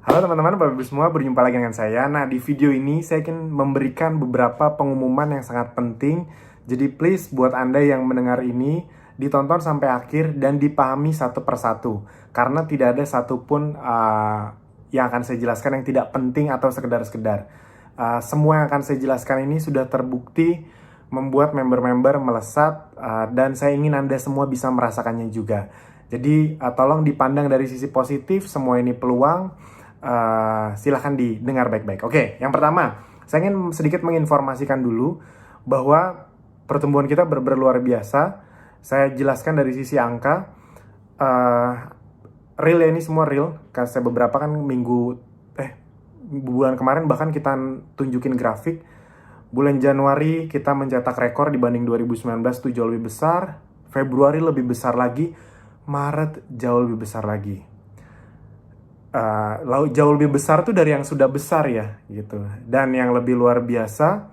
Halo teman-teman, Bapak Ibu semua, berjumpa lagi dengan saya. Nah, di video ini saya ingin memberikan beberapa pengumuman yang sangat penting. Jadi please buat Anda yang mendengar ini, ditonton sampai akhir dan dipahami satu persatu. Karena tidak ada satupun yang akan saya jelaskan yang tidak penting atau sekedar-sekedar. Semua yang akan saya jelaskan ini sudah terbukti membuat member-member melesat, dan saya ingin Anda semua bisa merasakannya juga. Jadi tolong dipandang dari sisi positif, semua ini peluang. Silahkan didengar baik-baik. Oke, yang pertama, saya ingin sedikit menginformasikan dulu bahwa pertumbuhan kita benar-benar luar biasa. Saya jelaskan dari sisi angka. Real ya, ini semua real. Karena saya beberapa kan bulan kemarin bahkan kita tunjukin grafik. Bulan Januari kita mencetak rekor dibanding 2019 itu jauh lebih besar. Februari lebih besar lagi. Maret jauh lebih besar lagi. Jauh lebih besar tuh dari yang sudah besar ya gitu. Dan yang lebih luar biasa,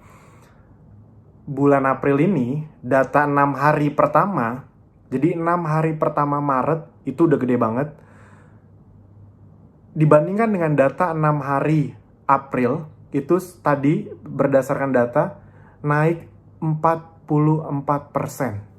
bulan April ini data 6 hari pertama, jadi 6 hari pertama Maret itu udah gede banget dibandingkan dengan data 6 hari April. Itu tadi berdasarkan data naik 44%.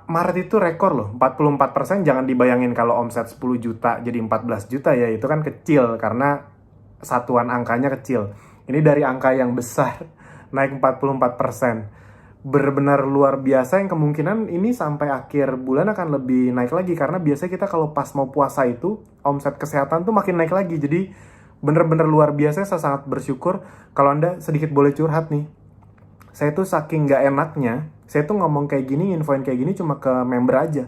Maret itu rekor loh, 44%. Jangan dibayangin kalau omset 10 juta jadi 14 juta ya, itu kan kecil karena satuan angkanya kecil. Ini dari angka yang besar, naik 44%. Benar-benar luar biasa yang kemungkinan ini sampai akhir bulan akan lebih naik lagi. Karena biasanya kita kalau pas mau puasa itu, omset kesehatan tuh makin naik lagi. Jadi benar-benar luar biasa, saya sangat bersyukur. Kalau Anda sedikit boleh curhat nih, saya tuh saking nggak enaknya, saya tuh ngomong kayak gini, infoin kayak gini cuma ke member aja.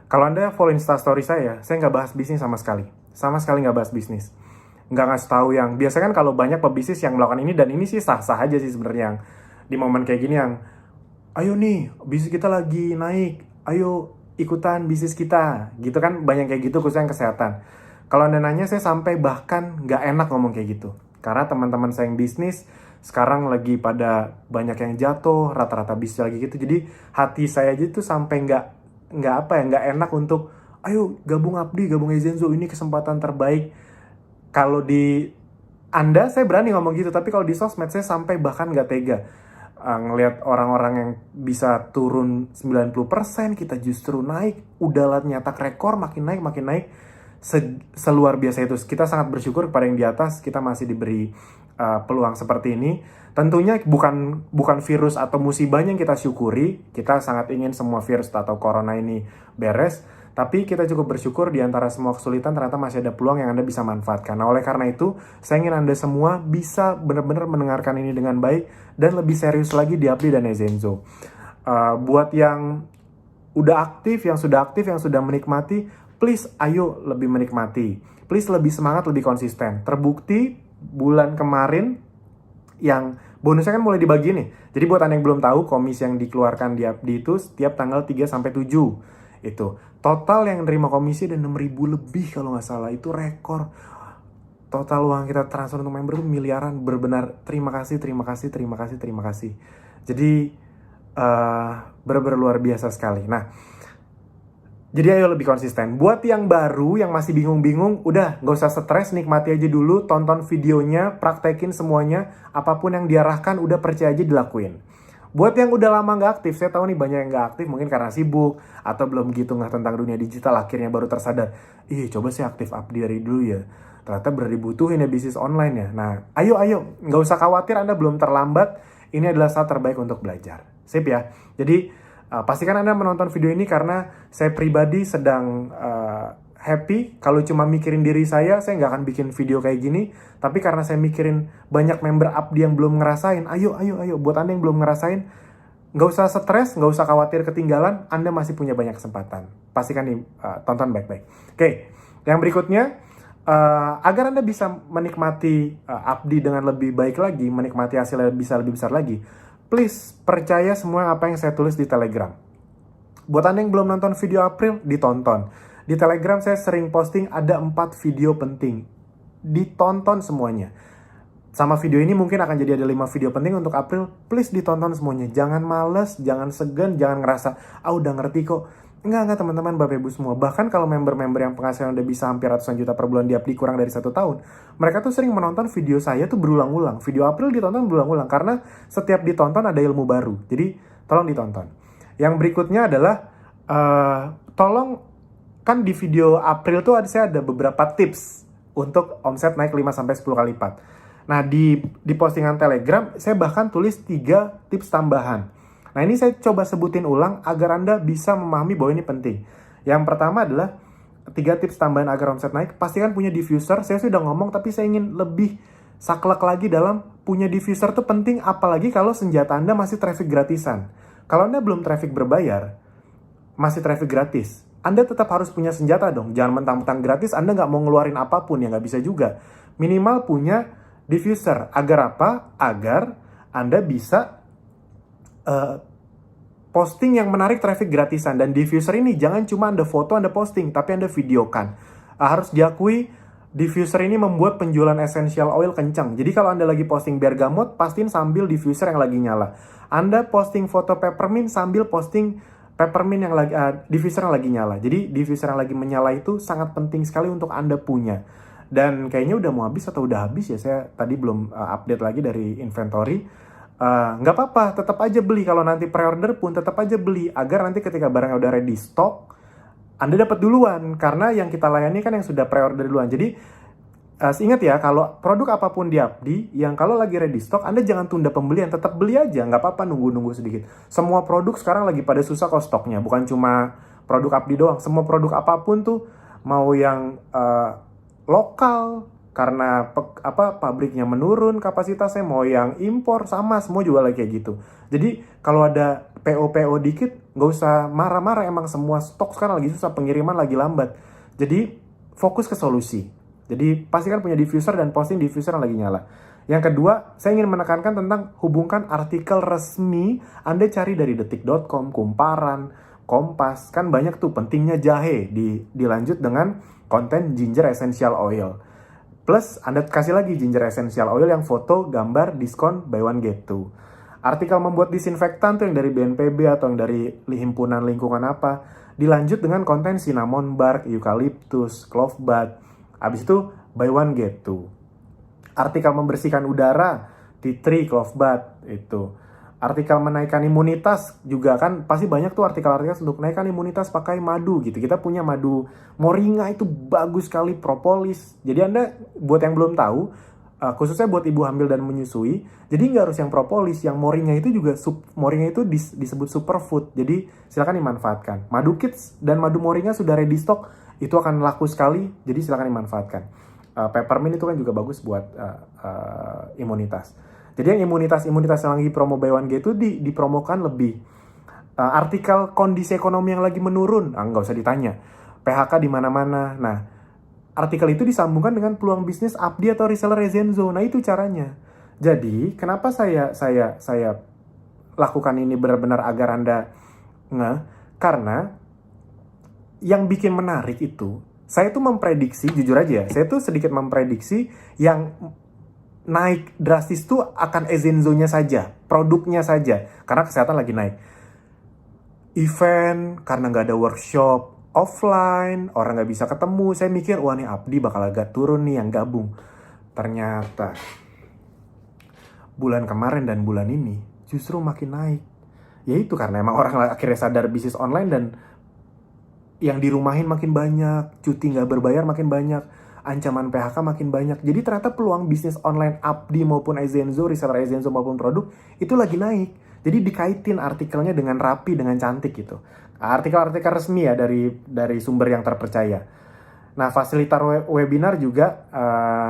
Kalau Anda follow Instastory saya nggak bahas bisnis sama sekali. Sama sekali nggak bahas bisnis. Nggak ngasih tahu yang, biasanya kan kalau banyak pebisnis yang melakukan ini, dan ini sih sah-sah aja sih sebenarnya, yang di momen kayak gini yang, ayo nih, bisnis kita lagi naik, ayo ikutan bisnis kita. Gitu kan, banyak kayak gitu khususnya yang kesehatan. Kalau Anda nanya, saya sampai bahkan nggak enak ngomong kayak gitu. Karena teman-teman saya yang bisnis, sekarang lagi pada banyak yang jatuh, rata-rata bisnis lagi gitu. Jadi hati saya aja tuh sampai nggak enak untuk, ayo gabung Abdi, gabung Ezenzo, ini kesempatan terbaik. Kalau di Anda saya berani ngomong gitu, tapi kalau di sosmed saya sampai bahkan nggak tega. Ngelihat orang-orang yang bisa turun 90%, kita justru naik, udah nyatak rekor, makin naik. Seluar biasa itu. Kita sangat bersyukur kepada yang di atas, kita masih diberi peluang seperti ini. Tentunya bukan virus atau musibahnya yang kita syukuri. Kita sangat ingin semua virus atau corona ini beres. Tapi kita cukup bersyukur di antara semua kesulitan ternyata masih ada peluang yang Anda bisa manfaatkan. Nah, oleh karena itu, saya ingin Anda semua bisa benar-benar mendengarkan ini dengan baik dan lebih serius lagi di Abdi dan Ezenzo. Buat yang udah aktif, yang sudah menikmati, please ayo lebih menikmati. Please lebih semangat, lebih konsisten. Terbukti bulan kemarin yang bonusnya kan mulai dibagi nih. Jadi buat Anda yang belum tahu, komisi yang dikeluarkan di Abdi itu setiap tanggal 3-7. Itu total yang nerima komisi dan 6.000 lebih kalau nggak salah. Itu rekor. Total uang kita transfer untuk member itu miliaran. Benar-benar terima kasih. Jadi benar-benar luar biasa sekali. Nah, jadi ayo lebih konsisten. Buat yang baru, yang masih bingung-bingung, udah gak usah stres, nikmati aja dulu, tonton videonya, praktekin semuanya, apapun yang diarahkan, udah percaya aja dilakuin. Buat yang udah lama gak aktif, saya tahu nih banyak yang gak aktif, mungkin karena sibuk, atau belum gitu nggak tentang dunia digital, akhirnya baru tersadar, coba sih aktif Abdi dari dulu ya. Ternyata benar dibutuhin ya bisnis online ya. Nah, ayo, gak usah khawatir, Anda belum terlambat, ini adalah saat terbaik untuk belajar. Sip ya. Jadi, pastikan Anda menonton video ini karena saya pribadi sedang happy. Kalau cuma mikirin diri saya nggak akan bikin video kayak gini. Tapi karena saya mikirin banyak member Abdi yang belum ngerasain, ayo. Buat Anda yang belum ngerasain, nggak usah stres, nggak usah khawatir ketinggalan. Anda masih punya banyak kesempatan. Pastikan tonton baik-baik. Oke, yang berikutnya, agar Anda bisa menikmati Abdi dengan lebih baik lagi, menikmati hasilnya bisa lebih besar lagi, please percaya semua apa yang saya tulis di Telegram. Buat Anda yang belum nonton video April, ditonton. Di Telegram saya sering posting ada 4 video penting. Ditonton semuanya. Sama video ini mungkin akan jadi ada 5 video penting untuk April. Please ditonton semuanya. Jangan males, jangan segan, jangan ngerasa, udah ngerti kok. Enggak teman-teman, Bapak Ibu semua. Bahkan kalau member-member yang penghasilan udah bisa hampir ratusan juta per bulan di Updi kurang dari 1 tahun, mereka tuh sering menonton video saya tuh berulang-ulang. Video April ditonton berulang-ulang, karena setiap ditonton ada ilmu baru. Jadi, tolong ditonton. Yang berikutnya adalah, tolong, kan di video April tuh saya ada beberapa tips untuk omset naik 5-10 kali lipat. Nah, di postingan Telegram, saya bahkan tulis 3 tips tambahan. Nah, ini saya coba sebutin ulang agar Anda bisa memahami bahwa ini penting. Yang pertama adalah 3 tips tambahan agar omset naik. Pastikan punya diffuser. Saya sudah ngomong, tapi saya ingin lebih saklek lagi dalam punya diffuser itu penting, apalagi kalau senjata Anda masih traffic gratisan. Kalau Anda belum traffic berbayar, masih traffic gratis, Anda tetap harus punya senjata dong. Jangan mentang-mentang gratis, Anda nggak mau ngeluarin apapun, ya nggak bisa juga. Minimal punya diffuser. Agar apa? Agar Anda bisa posting yang menarik traffic gratisan. Dan diffuser ini jangan cuma Anda foto, Anda posting, tapi Anda videokan. Harus diakui, diffuser ini membuat penjualan essential oil kencang. Jadi kalau Anda lagi posting bergamot, pastiin sambil diffuser yang lagi nyala. Anda posting foto peppermint sambil posting peppermint yang lagi, diffuser yang lagi nyala. Jadi diffuser yang lagi menyala itu sangat penting sekali untuk Anda punya. Dan kayaknya udah mau habis atau udah habis ya, saya tadi belum update lagi dari inventory. Nggak apa-apa, tetap aja beli. Kalau nanti pre-order pun tetap aja beli, agar nanti ketika barangnya udah ready stock, Anda dapat duluan, karena yang kita layani kan yang sudah pre-order duluan. Jadi ingat ya, kalau produk apapun di Updi, yang kalau lagi ready stock, Anda jangan tunda pembelian, tetap beli aja, nggak apa-apa nunggu-nunggu sedikit. Semua produk sekarang lagi pada susah kok stoknya, bukan cuma produk Updi doang. Semua produk apapun tuh, mau yang lokal, karena pabriknya menurun kapasitasnya, mau yang impor sama, semua juga lagi kayak gitu. Jadi kalau ada PO dikit, nggak usah marah-marah, emang semua stok sekarang lagi susah, pengiriman lagi lambat. Jadi fokus ke solusi. Jadi pastikan punya diffuser dan posting diffuser yang lagi nyala. Yang kedua, saya ingin menekankan tentang hubungkan artikel resmi. Anda cari dari detik.com, Kumparan, Kompas, kan banyak tuh pentingnya jahe, dilanjut dengan konten ginger essential oil. Plus, Anda kasih lagi ginger essential oil yang foto, gambar, diskon, buy one get two. Artikel membuat disinfektan tuh yang dari BNPB atau yang dari himpunan lingkungan apa. Dilanjut dengan konten cinnamon bark, eucalyptus, clove bud. Habis itu, buy one get two. Artikel membersihkan udara, tea tree, clove bud, itu. Artikel menaikkan imunitas juga kan, pasti banyak tuh artikel-artikel untuk menaikkan imunitas pakai madu gitu. Kita punya madu moringa, itu bagus sekali, propolis. Jadi Anda, buat yang belum tahu, khususnya buat ibu hamil dan menyusui, jadi nggak harus yang propolis, yang moringa itu juga, moringa itu disebut superfood. Jadi silakan dimanfaatkan. Madu kids dan madu moringa sudah ready stock, itu akan laku sekali, jadi silakan dimanfaatkan. Peppermint itu kan juga bagus buat imunitas. Jadi yang imunitas yang lagi promo buy one get two dipromokan lebih. Artikel kondisi ekonomi yang lagi menurun, nggak usah ditanya. PHK di mana-mana. Nah, artikel itu disambungkan dengan peluang bisnis Updi atau reseller Rezenzo. Nah, itu caranya. Jadi, kenapa saya lakukan ini benar-benar agar Anda ngeh? Karena yang bikin menarik itu, saya tuh memprediksi, jujur aja, saya tuh sedikit memprediksi yang naik drastis tuh akan Rezenzo-nya saja, produknya saja, karena kesehatan lagi naik. Event, karena nggak ada workshop offline, orang nggak bisa ketemu, saya mikir, wah nih Updi bakal agak turun nih yang gabung. Ternyata bulan kemarin dan bulan ini justru makin naik. Yaitu karena emang orang akhirnya sadar bisnis online, dan yang dirumahin makin banyak, cuti nggak berbayar makin banyak, ancaman PHK makin banyak. Jadi ternyata peluang bisnis online Updi maupun Rezenzo, reseller Rezenzo maupun produk itu lagi naik. Jadi dikaitin artikelnya dengan rapi, dengan cantik gitu. Artikel-artikel resmi ya dari sumber yang terpercaya. Nah, fasilitar webinar juga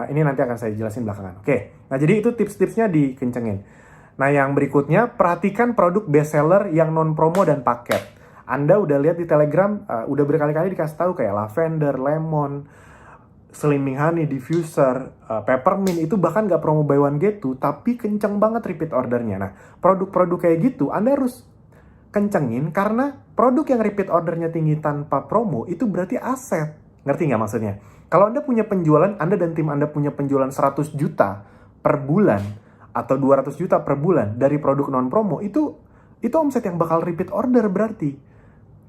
ini nanti akan saya jelasin belakangan. Oke. Nah, jadi itu tips-tipsnya dikencengin. Nah, yang berikutnya, perhatikan produk bestseller yang non promo dan paket. Anda udah lihat di Telegram, udah berkali-kali dikasih tahu kayak lavender, lemon, slimming honey, diffuser, peppermint, itu bahkan nggak promo buy one get two, tapi kenceng banget repeat ordernya. Nah, produk-produk kayak gitu Anda harus kencengin, karena produk yang repeat ordernya tinggi tanpa promo itu berarti aset. Ngerti nggak maksudnya? Kalau Anda punya penjualan, Anda dan tim Anda punya penjualan 100 juta per bulan atau 200 juta per bulan dari produk non promo, itu omset yang bakal repeat order berarti.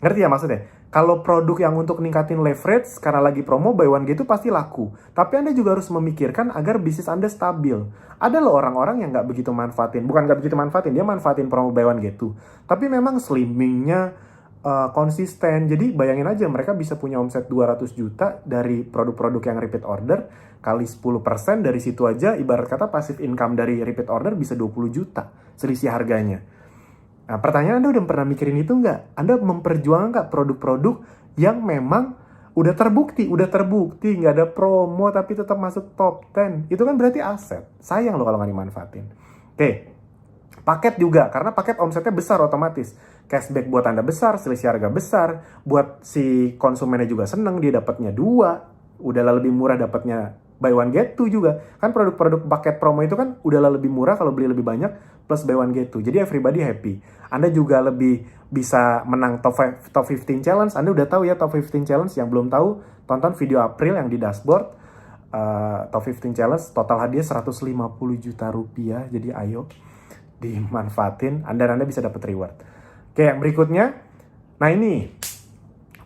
Ngerti ya maksudnya? Kalau produk yang untuk ningkatin leverage karena lagi promo buy one get two pasti laku. Tapi Anda juga harus memikirkan agar bisnis Anda stabil. Ada loh orang-orang yang nggak begitu manfaatin. Bukan nggak begitu manfaatin, dia manfaatin promo buy one get two. Tapi memang slimmingnya konsisten. Jadi bayangin aja mereka bisa punya omset 200 juta dari produk-produk yang repeat order kali 10%, dari situ aja ibarat kata passive income dari repeat order bisa 20 juta selisih harganya. Nah, pertanyaan Anda udah pernah mikirin itu nggak? Anda memperjuangkan nggak produk-produk yang memang udah terbukti, nggak ada promo tapi tetap masuk top 10. Itu kan berarti aset. Sayang loh kalau nggak dimanfaatin. Oke, paket juga, karena paket omsetnya besar otomatis. Cashback buat Anda besar, selisih harga besar, buat si konsumennya juga seneng, dia dapatnya 2, udahlah lebih murah dapatnya buy one get two juga. Kan produk-produk paket promo itu kan udahlah lebih murah kalau beli lebih banyak, plus buy one get two. Jadi everybody happy. Anda juga lebih bisa menang top 15 challenge. Anda udah tahu ya top 15 challenge, yang belum tahu tonton video April yang di dashboard. Top 15 challenge total hadiah 150 juta rupiah. Jadi ayo dimanfaatin, Anda bisa dapat reward. Oke, yang berikutnya. Nah ini,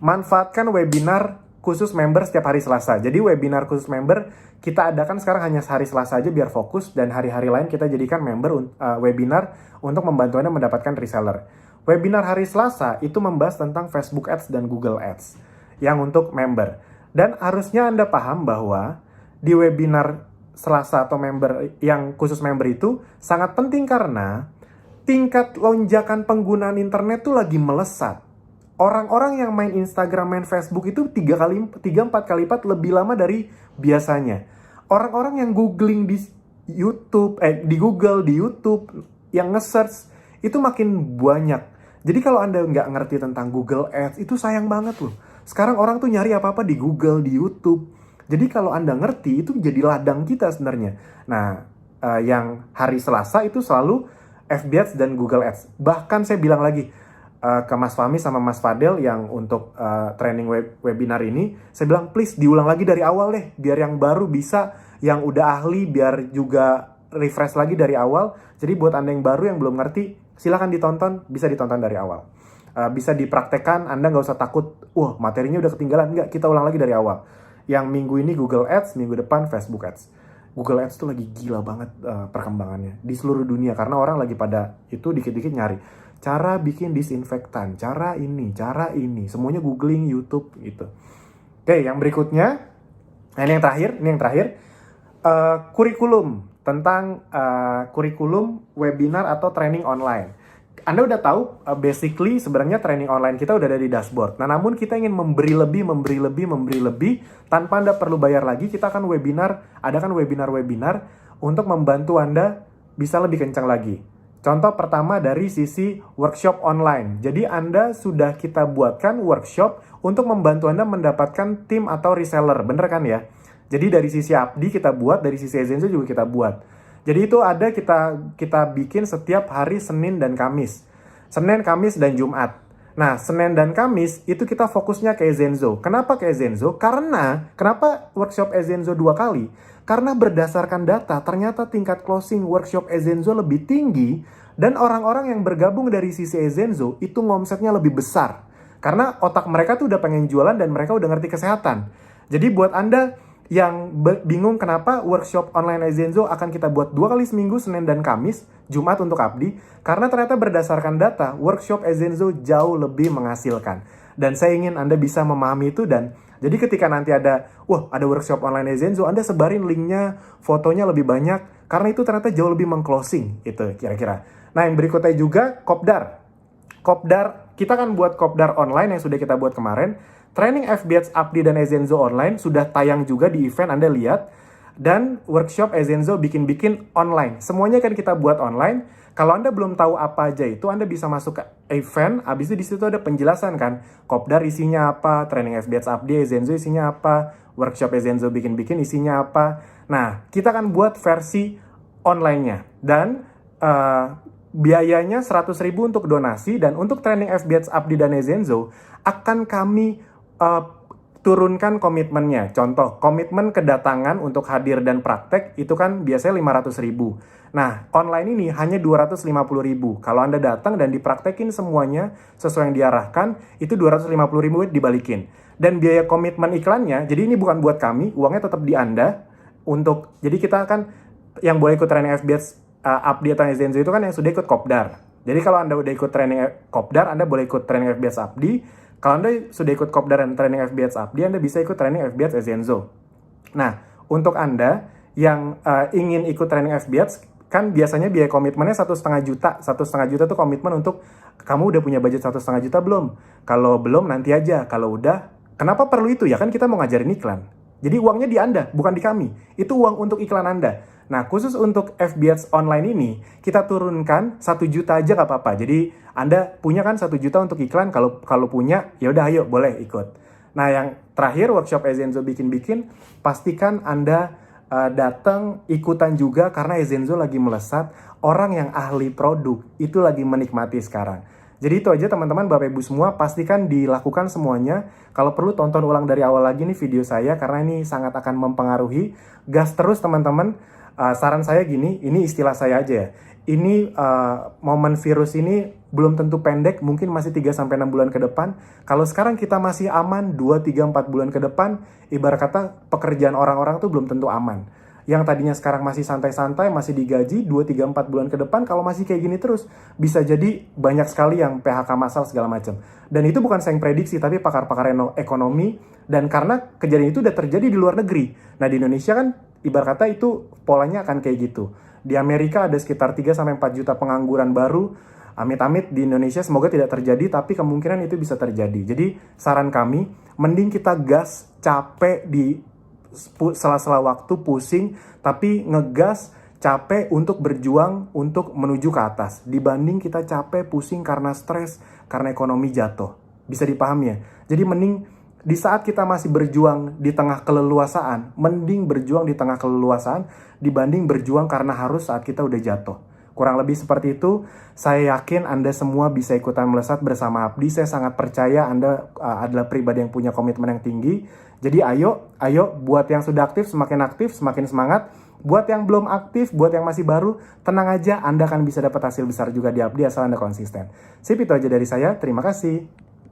manfaatkan webinar khusus member setiap hari Selasa. Jadi webinar khusus member kita adakan sekarang hanya hari Selasa aja biar fokus, dan hari-hari lain kita jadikan member webinar untuk membantu Anda mendapatkan reseller. Webinar hari Selasa itu membahas tentang Facebook Ads dan Google Ads yang untuk member. Dan harusnya Anda paham bahwa di webinar Selasa atau member yang khusus member itu sangat penting karena tingkat lonjakan penggunaan internet tuh lagi melesat. Orang-orang yang main Instagram, main Facebook itu 3-4 kali lipat lebih lama dari biasanya. Orang-orang yang googling di YouTube, di Google, di YouTube, yang nge-search itu makin banyak. Jadi kalau Anda nggak ngerti tentang Google Ads, itu sayang banget loh. Sekarang orang tuh nyari apa-apa di Google, di YouTube. Jadi kalau Anda ngerti, itu jadi ladang kita sebenarnya. Nah, yang hari Selasa itu selalu FB Ads dan Google Ads. Bahkan saya bilang lagi ke Mas Fahmi sama Mas Fadel yang untuk training webinar ini, saya bilang please diulang lagi dari awal deh, biar yang baru bisa, yang udah ahli biar juga refresh lagi dari awal. Jadi buat Anda yang baru yang belum ngerti, silakan ditonton, bisa ditonton dari awal. Bisa dipraktekkan, Anda nggak usah takut, wah materinya udah ketinggalan. Nggak, kita ulang lagi dari awal. Yang minggu ini Google Ads, minggu depan Facebook Ads. Google Ads tuh lagi gila banget perkembangannya di seluruh dunia, karena orang lagi pada itu dikit-dikit nyari cara bikin disinfektan, cara ini, semuanya googling YouTube gitu. Oke, yang berikutnya, ini yang terakhir, kurikulum tentang kurikulum webinar atau training online. Anda udah tahu, basically sebenarnya training online kita udah ada di dashboard. Nah, namun kita ingin memberi lebih, tanpa Anda perlu bayar lagi, kita akan adakan webinar untuk membantu Anda bisa lebih kencang lagi. Contoh pertama dari sisi workshop online. Jadi Anda sudah kita buatkan workshop untuk membantu Anda mendapatkan tim atau reseller, bener kan ya? Jadi dari sisi Abdi kita buat, dari sisi Ezenzo juga kita buat. Jadi itu ada kita bikin setiap hari Senin dan Kamis. Senin, Kamis, dan Jumat. Nah, Senin dan Kamis itu kita fokusnya ke Ezenzo. Kenapa ke Ezenzo? Kenapa workshop Ezenzo 2 kali? Karena berdasarkan data, ternyata tingkat closing workshop Ezenzo lebih tinggi, dan orang-orang yang bergabung dari sisi Ezenzo itu ngomsetnya lebih besar. Karena otak mereka tuh udah pengen jualan dan mereka udah ngerti kesehatan. Jadi buat Anda yang bingung kenapa workshop online Ezenzo akan kita buat 2 kali seminggu, Senin dan Kamis, Jumat untuk Abdi, karena ternyata berdasarkan data, workshop Ezenzo jauh lebih menghasilkan. Dan saya ingin Anda bisa memahami itu, dan jadi ketika nanti ada workshop online Ezenzo, Anda sebarin linknya, fotonya lebih banyak, karena itu ternyata jauh lebih meng-closing, itu kira-kira. Nah, yang berikutnya juga Kopdar. Kopdar, kita kan buat Kopdar online yang sudah kita buat kemarin. Training FB Ads Abdi dan Ezenzo online sudah tayang juga di event, Anda lihat. Dan workshop Ezenzo bikin-bikin online. Semuanya kan kita buat online. Kalau Anda belum tahu apa aja itu, Anda bisa masuk ke event, habis itu di situ ada penjelasan kan. Kopdar isinya apa, training FB Ads Abdi, Ezenzo isinya apa, workshop Ezenzo bikin-bikin isinya apa. Nah, kita kan buat versi online-nya. Dan biayanya 100.000 untuk donasi, dan untuk training FB Ads Abdi dan Ezenzo akan kami turunkan komitmennya. Contoh, komitmen kedatangan untuk hadir dan praktek itu kan biasanya 500.000. Nah, online ini hanya 250.000. Kalau Anda datang dan dipraktekin semuanya sesuai yang diarahkan, itu 250.000 dibalikin. Dan biaya komitmen iklannya, jadi ini bukan buat kami, uangnya tetap di Anda. Jadi kita kan yang boleh ikut training FBS Abdi atau Ezenzo itu kan yang sudah ikut Kopdar. Jadi kalau Anda udah ikut training Kopdar, Anda boleh ikut training FBS Abdi. Kalau Anda sudah ikut Kopdar dan training FBS Abdi, Anda bisa ikut training FBS Ezenzo. Nah, untuk Anda yang ingin ikut training FBS, kan biasanya biaya komitmennya 1,5 juta. 1,5 juta tuh komitmen untuk kamu udah punya budget 1,5 juta belum? Kalau belum, nanti aja. Kalau udah, kenapa perlu itu? Ya kan kita mau ngajarin iklan. Jadi uangnya di Anda, bukan di kami. Itu uang untuk iklan Anda. Nah, khusus untuk FBS online ini, kita turunkan 1 juta aja nggak apa-apa. Jadi, Anda punya kan 1 juta untuk iklan, kalau punya, ya udah ayo, boleh ikut. Nah, yang terakhir, workshop Ezenzo bikin-bikin, pastikan Anda datang ikutan juga, karena Ezenzo lagi melesat. Orang yang ahli produk, itu lagi menikmati sekarang. Jadi itu aja teman-teman, Bapak Ibu semua, pastikan dilakukan semuanya. Kalau perlu tonton ulang dari awal lagi nih video saya, karena ini sangat akan mempengaruhi. Gas terus teman-teman. Saran saya gini, ini istilah saya aja ya. Ini momen virus ini belum tentu pendek, mungkin masih 3-6 bulan ke depan. Kalau sekarang kita masih aman 2, 3, 4 bulan ke depan, ibarat kata pekerjaan orang-orang tuh belum tentu aman. Yang tadinya sekarang masih santai-santai, masih digaji 2, 3, 4 bulan ke depan, kalau masih kayak gini terus, bisa jadi banyak sekali yang PHK massal segala macam. Dan itu bukan saya yang prediksi, tapi pakar-pakar ekonomi, dan karena kejadian itu udah terjadi di luar negeri. Nah, di Indonesia kan ibarat kata itu polanya akan kayak gitu. Di Amerika ada sekitar 3-4 juta pengangguran baru. Amit-amit di Indonesia semoga tidak terjadi, tapi kemungkinan itu bisa terjadi. Jadi saran kami, mending kita gas, capek di sela-sela waktu, pusing, tapi ngegas, capek untuk berjuang untuk menuju ke atas, dibanding kita capek, pusing karena stres, karena ekonomi jatuh. Bisa dipahami ya? Jadi mending di saat kita masih berjuang di tengah keleluasaan, mending berjuang di tengah keleluasaan dibanding berjuang karena harus saat kita udah jatuh. Kurang lebih seperti itu. Saya yakin Anda semua bisa ikutan melesat bersama Abdi. Saya sangat percaya Anda adalah pribadi yang punya komitmen yang tinggi. Jadi ayo buat yang sudah aktif, semakin semangat. Buat yang belum aktif, buat yang masih baru, tenang aja, Anda akan bisa dapat hasil besar juga di Abdi asal Anda konsisten. Sip, itu aja dari saya. Terima kasih.